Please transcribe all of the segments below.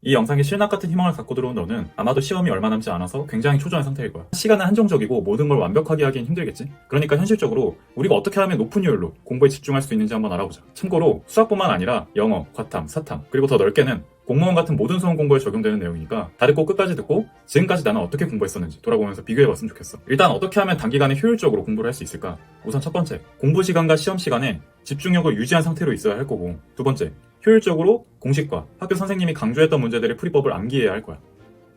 이 영상에 실낱 같은 희망을 갖고 들어온 너는 아마도 시험이 얼마 남지 않아서 굉장히 초조한 상태일 거야. 시간은 한정적이고 모든 걸 완벽하게 하기엔 힘들겠지? 그러니까 현실적으로 우리가 어떻게 하면 높은 효율로 공부에 집중할 수 있는지 한번 알아보자. 참고로 수학뿐만 아니라 영어, 과탐, 사탐, 그리고 더 넓게는 공무원 같은 모든 수험 공부에 적용되는 내용이니까 다 듣고 끝까지 듣고 지금까지 나는 어떻게 공부했었는지 돌아보면서 비교해봤으면 좋겠어. 일단 어떻게 하면 단기간에 효율적으로 공부를 할 수 있을까? 우선 첫 번째, 공부 시간과 시험 시간에 집중력을 유지한 상태로 있어야 할 거고, 두 번째, 효율적으로 공식과 학교 선생님이 강조했던 문제들의 풀이법을 암기해야 할 거야.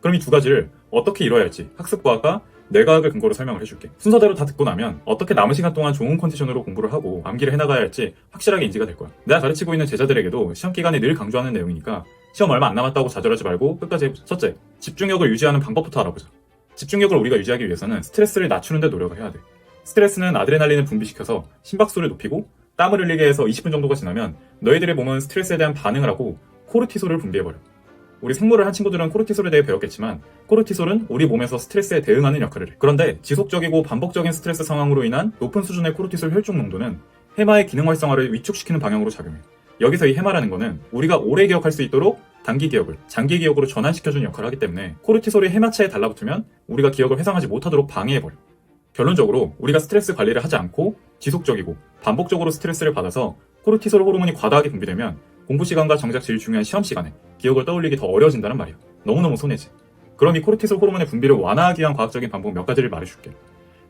그럼 이 두 가지를 어떻게 이뤄야 할지 학습과학과 뇌과학을 근거로 설명을 해줄게. 순서대로 다 듣고 나면 어떻게 남은 시간 동안 좋은 컨디션으로 공부를 하고 암기를 해나가야 할지 확실하게 인지가 될 거야. 내가 가르치고 있는 제자들에게도 시험 기간에 늘 강조하는 내용이니까 시험 얼마 안 남았다고 좌절하지 말고 끝까지 해보자. 첫째, 집중력을 유지하는 방법부터 알아보자. 집중력을 우리가 유지하기 위해서는 스트레스를 낮추는 데 노력을 해야 돼. 스트레스는 아드레날린을 분비시켜서 심박수를 높이고 땀을 흘리게 해서 20분 정도가 지나면 너희들의 몸은 스트레스에 대한 반응을 하고 코르티솔을 분비해버려. 우리 생물을 한 친구들은 코르티솔에 대해 배웠겠지만 코르티솔은 우리 몸에서 스트레스에 대응하는 역할을 해. 그런데 지속적이고 반복적인 스트레스 상황으로 인한 높은 수준의 코르티솔 혈중 농도는 해마의 기능 활성화를 위축시키는 방향으로 작용해. 여기서 이 해마라는 거는 우리가 오래 기억할 수 있도록 단기 기억을 장기 기억으로 전환시켜주는 역할을 하기 때문에 코르티솔이 해마체에 달라붙으면 우리가 기억을 회상하지 못하도록 방해해버려. 결론적으로 우리가 스트레스 관리를 하지 않고 지속적이고 반복적으로 스트레스를 받아서 코르티솔 호르몬이 과다하게 분비되면 공부 시간과 정작 제일 중요한 시험 시간에 기억을 떠올리기 더 어려워진다는 말이야. 너무너무 손해지. 그럼 이 코르티솔 호르몬의 분비를 완화하기 위한 과학적인 방법 몇 가지를 말해줄게.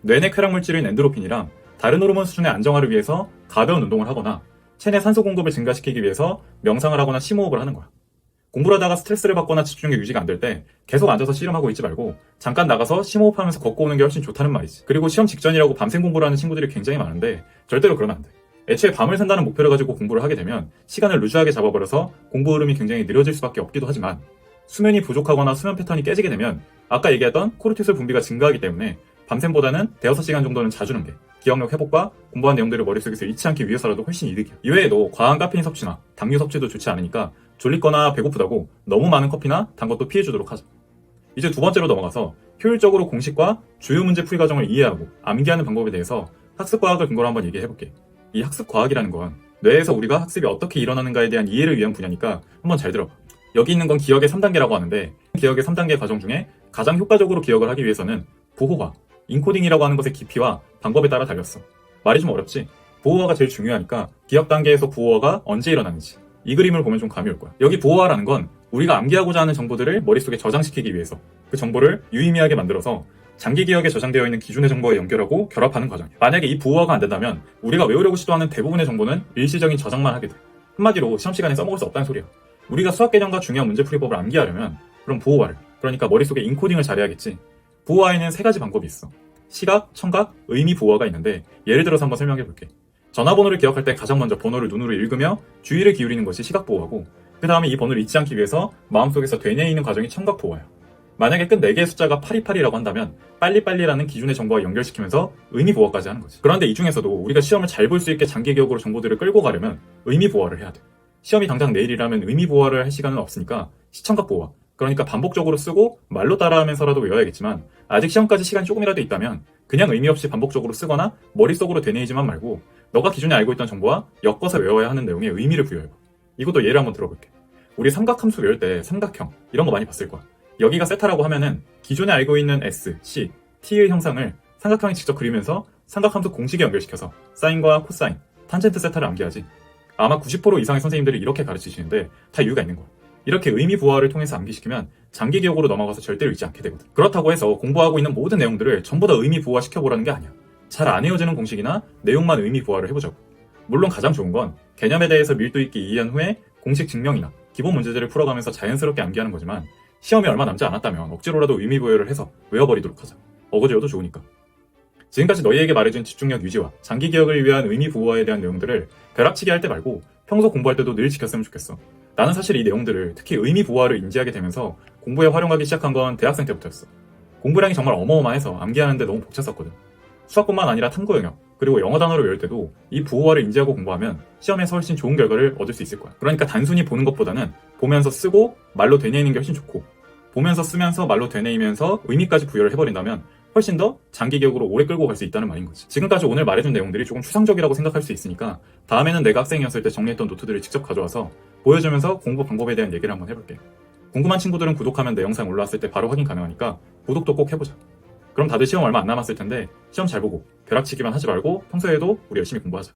뇌내 쾌락 물질인 엔도르핀이랑 다른 호르몬 수준의 안정화를 위해서 가벼운 운동을 하거나 체내 산소 공급을 증가시키기 위해서 명상을 하거나 심호흡을 하는 거야. 공부를 하다가 스트레스를 받거나 집중력 유지가 안 될 때 계속 앉아서 씨름하고 있지 말고 잠깐 나가서 심호흡하면서 걷고 오는 게 훨씬 좋다는 말이지. 그리고 시험 직전이라고 밤샘 공부를 하는 친구들이 굉장히 많은데 절대로 그러면 안 돼. 애초에 밤을 샌다는 목표를 가지고 공부를 하게 되면 시간을 루즈하게 잡아버려서 공부 흐름이 굉장히 느려질 수밖에 없기도 하지만 수면이 부족하거나 수면 패턴이 깨지게 되면 아까 얘기했던 코르티솔 분비가 증가하기 때문에 밤샘보다는 대여섯 시간 정도는 자주는 게 기억력 회복과 공부한 내용들을 머릿속에서 잊지 않기 위해서라도 훨씬 이득이야. 이외에도 과한 카페인 섭취나 당류 섭취도 좋지 않으니까 졸리거나 배고프다고 너무 많은 커피나 단 것도 피해주도록 하자. 이제 두 번째로 넘어가서 효율적으로 공식과 주요 문제 풀이 과정을 이해하고 암기하는 방법에 대해서 학습과학을 근거로 한번 얘기해볼게. 이 학습과학이라는 건 뇌에서 우리가 학습이 어떻게 일어나는가에 대한 이해를 위한 분야니까 한번 잘 들어봐. 여기 있는 건 기억의 3단계라고 하는데 기억의 3단계 과정 중에 가장 효과적으로 기억을 하기 위해서는 부호화, 인코딩이라고 하는 것의 깊이와 방법에 따라 달렸어. 말이 좀 어렵지? 부호화가 제일 중요하니까 기억 단계에서 부호화가 언제 일어나는지 이 그림을 보면 좀 감이 올 거야. 여기 부호화라는 건 우리가 암기하고자 하는 정보들을 머릿속에 저장시키기 위해서 그 정보를 유의미하게 만들어서 장기 기억에 저장되어 있는 기존의 정보와 연결하고 결합하는 과정이야. 만약에 이 부호화가 안 된다면 우리가 외우려고 시도하는 대부분의 정보는 일시적인 저장만 하게 돼. 한마디로 시험 시간에 써먹을 수 없다는 소리야. 우리가 수학 개념과 중요한 문제풀이법을 암기하려면 그럼 부호화를, 그러니까 머릿속에 인코딩을 잘해야겠지. 부호화에는 세 가지 방법이 있어. 시각, 청각, 의미 부호화가 있는데 예를 들어서 한번 설명해 볼게. 전화번호를 기억할 때 가장 먼저 번호를 눈으로 읽으며 주의를 기울이는 것이 시각 부호화고 그 다음에 이 번호를 잊지 않기 위해서 마음속에서 되뇌이는 과정이 청각 부호화야. 만약에 끝 4개의 숫자가 828이라고 한다면 빨리빨리라는 기준의 정보와 연결시키면서 의미 부호화까지 하는 거지. 그런데 이 중에서도 우리가 시험을 잘 볼 수 있게 장기 기억으로 정보들을 끌고 가려면 의미 부호화를 해야 돼. 시험이 당장 내일이라면 의미 부호화를 할 시간은 없으니까 시청각 부호화, 그러니까 반복적으로 쓰고 말로 따라하면서라도 외워야겠지만 아직 시험까지 시간이 조금이라도 있다면 그냥 의미 없이 반복적으로 쓰거나 머릿속으로 되뇌이지만 말고 너가 기존에 알고 있던 정보와 엮어서 외워야 하는 내용에 의미를 부여해봐. 이것도 예를 한번 들어볼게. 우리 삼각함수 외울 때 삼각형 이런 거 많이 봤을 거야. 여기가 세타라고 하면은 기존에 알고 있는 S, C, T의 형상을 삼각형에 직접 그리면서 삼각함수 공식에 연결시켜서 사인과 코사인, 탄젠트 세타를 암기하지. 아마 90% 이상의 선생님들이 이렇게 가르치시는데 다 이유가 있는 거야. 이렇게 의미 부호화를 통해서 암기시키면 장기 기억으로 넘어가서 절대로 잊지 않게 되거든. 그렇다고 해서 공부하고 있는 모든 내용들을 전부 다 의미 부호화 시켜보라는 게 아니야. 잘 안 외워지는 공식이나 내용만 의미 부호화를 해보자고. 물론 가장 좋은 건 개념에 대해서 밀도 있게 이해한 후에 공식 증명이나 기본 문제들을 풀어가면서 자연스럽게 암기하는 거지만 시험이 얼마 남지 않았다면 억지로라도 의미 부여를 해서 외워버리도록 하자. 어거지여도 좋으니까. 지금까지 너희에게 말해준 집중력 유지와 장기 기억을 위한 의미 부호화에 대한 내용들을 벼락치기 할 때 말고 평소 공부할 때도 늘 지켰으면 좋겠어. 나는 사실 이 내용들을 특히 의미 부호화를 인지하게 되면서 공부에 활용하기 시작한 건 대학생 때부터였어. 공부량이 정말 어마어마해서 암기하는데 너무 벅찼었거든. 수학뿐만 아니라 탐구 영역, 그리고 영어 단어를 외울 때도 이 부호화를 인지하고 공부하면 시험에서 훨씬 좋은 결과를 얻을 수 있을 거야. 그러니까 단순히 보는 것보다는 보면서 쓰고 말로 되뇌이는 게 훨씬 좋고 보면서 쓰면서 말로 되뇌이면서 의미까지 부여를 해버린다면 훨씬 더 장기 기억으로 오래 끌고 갈 수 있다는 말인 거지. 지금까지 오늘 말해준 내용들이 조금 추상적이라고 생각할 수 있으니까 다음에는 내가 학생이었을 때 정리했던 노트들을 직접 가져와서 보여주면서 공부 방법에 대한 얘기를 한번 해볼게. 궁금한 친구들은 구독하면 내 영상 올라왔을 때 바로 확인 가능하니까 구독도 꼭 해보자. 그럼 다들 시험 얼마 안 남았을 텐데 시험 잘 보고 벼락치기만 하지 말고 평소에도 우리 열심히 공부하자.